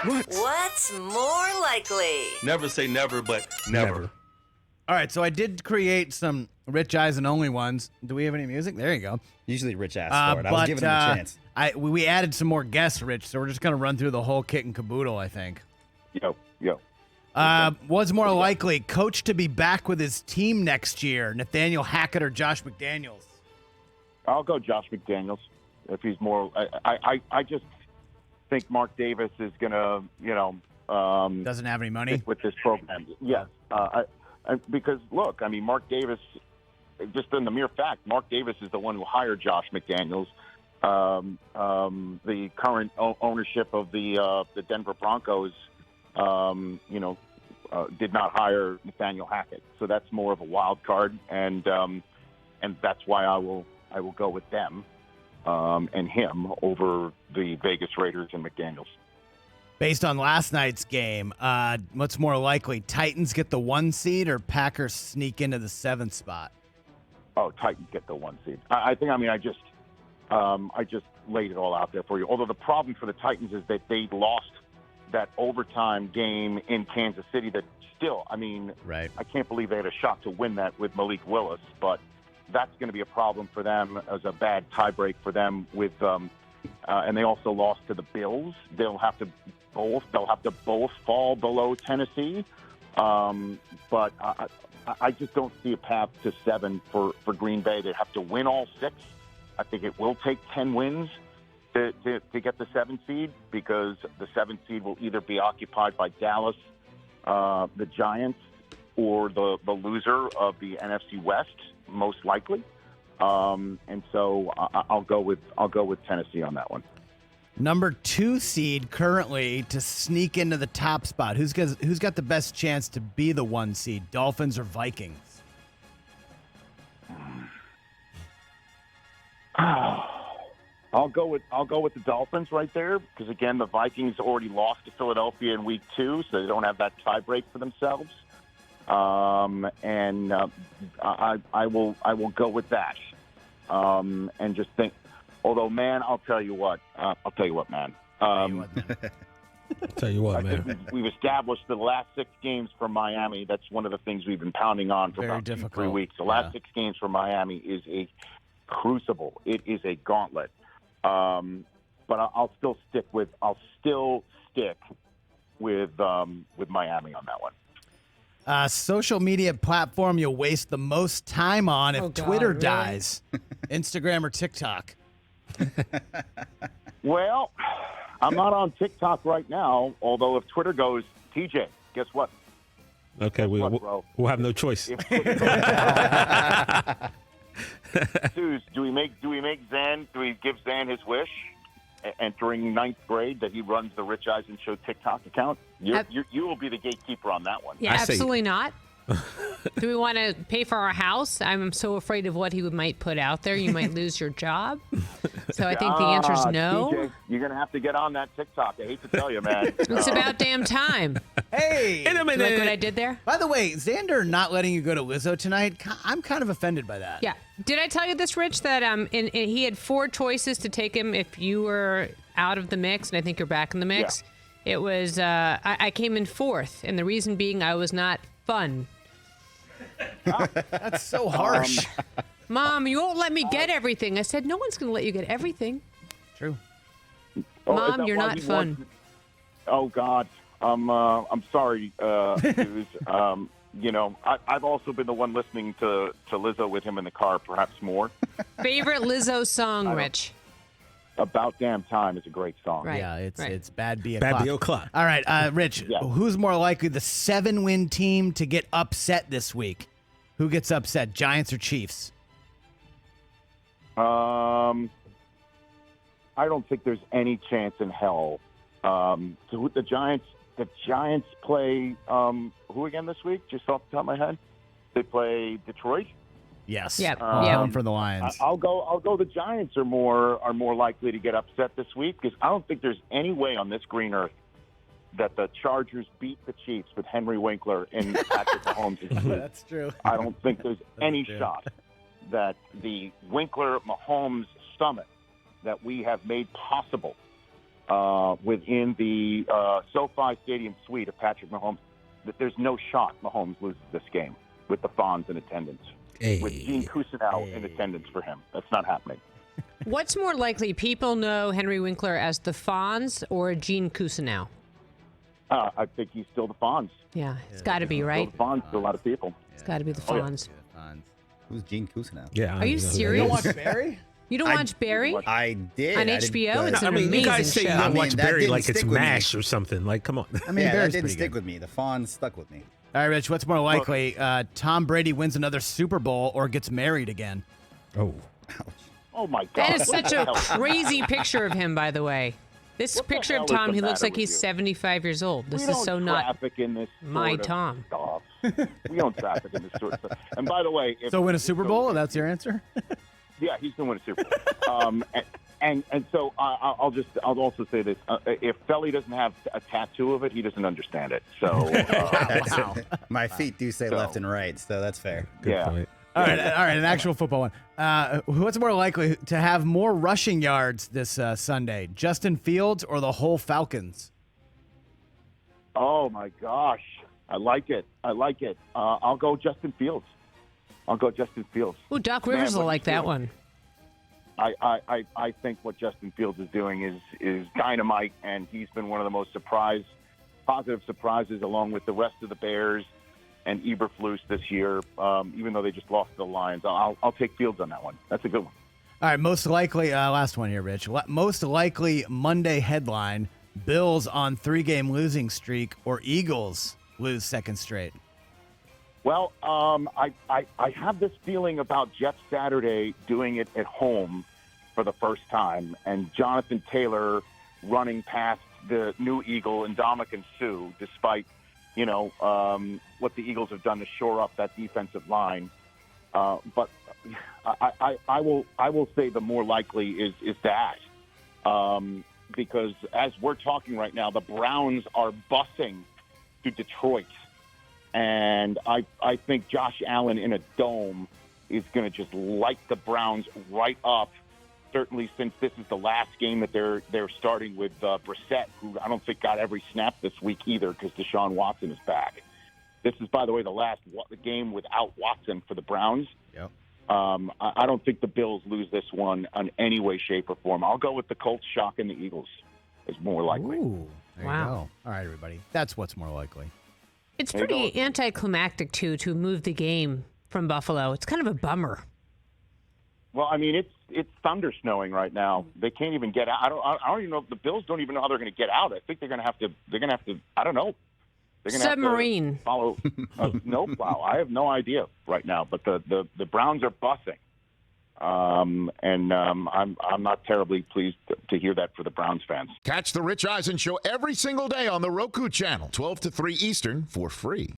What? What's more likely? Never say never, but never. All right, so I did create some Rich Eisen only ones. Do we have any music? There you go. Usually Rich asks for it. I was giving him a chance. We added some more guests, Rich, so we're just going to run through the whole kit and caboodle, I think. Yo. What's more likely, coach to be back with his team next year, Nathaniel Hackett or Josh McDaniels? I'll go Josh McDaniels if he's more. I just think Mark Davis is going to, Doesn't have any money? stick with this program. Yes. Because, look, I mean, Mark Davis, just in the mere fact, Mark Davis is the one who hired Josh McDaniels. The current ownership of the Denver Broncos, did not hire Nathaniel Hackett. So that's more of a wild card, and that's why I will go with them and him over the Vegas Raiders and McDaniels. Based on last night's game, what's more likely, Titans get the 1 seed or Packers sneak into the 7th spot? Oh, Titans get the 1 seed. I just laid it all out there for you. Although the problem for the Titans is that they lost that overtime game in Kansas City that still, right. I can't believe they had a shot to win that with Malik Willis, but that's going to be a problem for them as a bad tiebreak for them with, and they also lost to the Bills. They'll have to both fall below Tennessee. But I just don't see a path to 7 for Green Bay. They have to win all 6. I think it will take 10 wins to get the 7 seed, because the 7 seed will either be occupied by Dallas, the Giants, or the loser of the NFC West, most likely. And so I'll go with Tennessee on that one. Number 2 seed currently to sneak into the top spot. Who's got the best chance to be the 1 seed? Dolphins or Vikings? I'll go with the Dolphins right there, because again, the Vikings already lost to Philadelphia in week 2, so they don't have that tie break for themselves. I will go with that. And just think. Although, man, I'll tell you what, man. Tell you what, I man. think we've established the last 6 games for Miami. That's one of the things we've been pounding on for about 2-3 weeks. The last 6 games for Miami is a crucible. It is a gauntlet. But I'll still stick with Miami on that one. Social media platform you'll waste the most time on if Twitter dies, Instagram or TikTok? Well, I'm not on TikTok right now, although if Twitter goes, TJ, guess what? Okay, we'll have no choice. Suze, do we give Zan his wish entering 9th grade that he runs the Rich Eisen Show TikTok account? You will be the gatekeeper on that one. Yeah, absolutely not. Do we want to pay for our house? I'm so afraid of what he might put out there. You might lose your job. So I think the answer is no. TJ, you're going to have to get on that TikTok. I hate to tell you, man. It's about damn time. Hey! In a minute. Like what I did there? By the way, Xander not letting you go to Lizzo tonight, I'm kind of offended by that. Yeah. Did I tell you this, Rich, that he had 4 choices to take him if you were out of the mix, and I think you're back in the mix? Yeah. It was, I came in 4th, and the reason being I was not fun. That's so harsh. Mom, you won't let me get everything. I said, no one's going to let you get everything. True. Mom, you're not fun. Oh, God. I'm sorry, Suze. I've also been the one listening to Lizzo with him in the car, perhaps more. Favorite Lizzo song, Rich? About Damn Time is a great song. Right. Yeah, it's Bad B Bad O'Clock. B O'Clock. All right, Rich, who's more likely the 7-win team to get upset this week? Who gets upset, Giants or Chiefs? I don't think there's any chance in hell. So the Giants play who again this week? Just off the top of my head, they play Detroit. Yes. Yep. For the Lions. I'll go. The Giants are more likely to get upset this week, because I don't think there's any way on this green earth that the Chargers beat the Chiefs with Henry Winkler and Patrick Mahomes. That's true. I don't think there's any shot that the Winkler-Mahomes summit that we have made possible within the SoFi Stadium suite of Patrick Mahomes, that there's no shot Mahomes loses this game with the Fonz in attendance, with Gene Cousineau in attendance for him. That's not happening. What's more likely, people know Henry Winkler as the Fonz or Gene Cousineau? I think he's still the Fonz. Yeah, it's got to be, right? Still the Fonz to a lot of people. It's got to be the Fonz. Who's Gene Cousineau? Yeah. Are you serious? You don't watch Barry? You don't watch Barry? I did. On HBO? It's an amazing you guys say show. you don't watch that Barry didn't like it's stick with me. MASH or something. Like, come on. I mean, Yeah, that Barry's didn't pretty stick good. with me. The Fonz stuck with me. All right, Rich, what's more likely? Tom Brady wins another Super Bowl or gets married again? Oh. Oh, my God. That is such a What the hell? crazy picture of him, by the way. This What the picture hell of is Tom, the he looks matter like with he's you? 75 years old. This We is so don't not traffic in this my sort of Tom. stuff. We don't traffic in this sort of stuff. And by the way, So win a Super Bowl? That's your answer? Yeah, he's going to win a Super Bowl. And so I'll also say this: if Felly doesn't have a tattoo of it, he doesn't understand it. So Wow. My feet do say left and right, so that's fair. Good yeah. point. All right, an actual football one. What's more likely to have more rushing yards this Sunday, Justin Fields or the whole Falcons? Oh my gosh, I like it. I'll go Justin Fields. Ooh, Doc Rivers Man, will what like he's that doing. one. I think what Justin Fields is doing is dynamite, and he's been one of the most positive surprises, along with the rest of the Bears and Eberflus this year. Even though they just lost to the Lions, I'll take Fields on that one. That's a good one. All right, most likely, last one here, Rich. Most likely Monday headline, Bills on 3-game losing streak or Eagles lose second straight? Well, I have this feeling about Jeff Saturday doing it at home for the first time, and Jonathan Taylor running past the new Eagle and Ndamukong Suh, despite, what the Eagles have done to shore up that defensive line. But I will say the more likely is that, because as we're talking right now, the Browns are busing to Detroit. And I think Josh Allen in a dome is going to just light the Browns right up, certainly since this is the last game that they're starting with Brissett, who I don't think got every snap this week either because Deshaun Watson is back. This is, by the way, the last game without Watson for the Browns. Yep. I don't think the Bills lose this one in any way, shape, or form. I'll go with the Colts shocking the Eagles is more likely. Ooh, there Wow. you go. All right, everybody. That's what's more likely. It's There you pretty go. anticlimactic, too, to move the game from Buffalo. It's kind of a bummer. Well, I mean, it's thunder snowing right now. They can't even get out. I don't even know if the Bills don't even know how they're going to get out. I think they're going to have to. I don't know. They're going to Submarine. have to follow a snowplow. I have no idea right now. But the Browns are busing, and I'm not terribly pleased to hear that for the Browns fans. Catch the Rich Eisen Show every single day on the Roku channel, 12 to 3 Eastern, for free.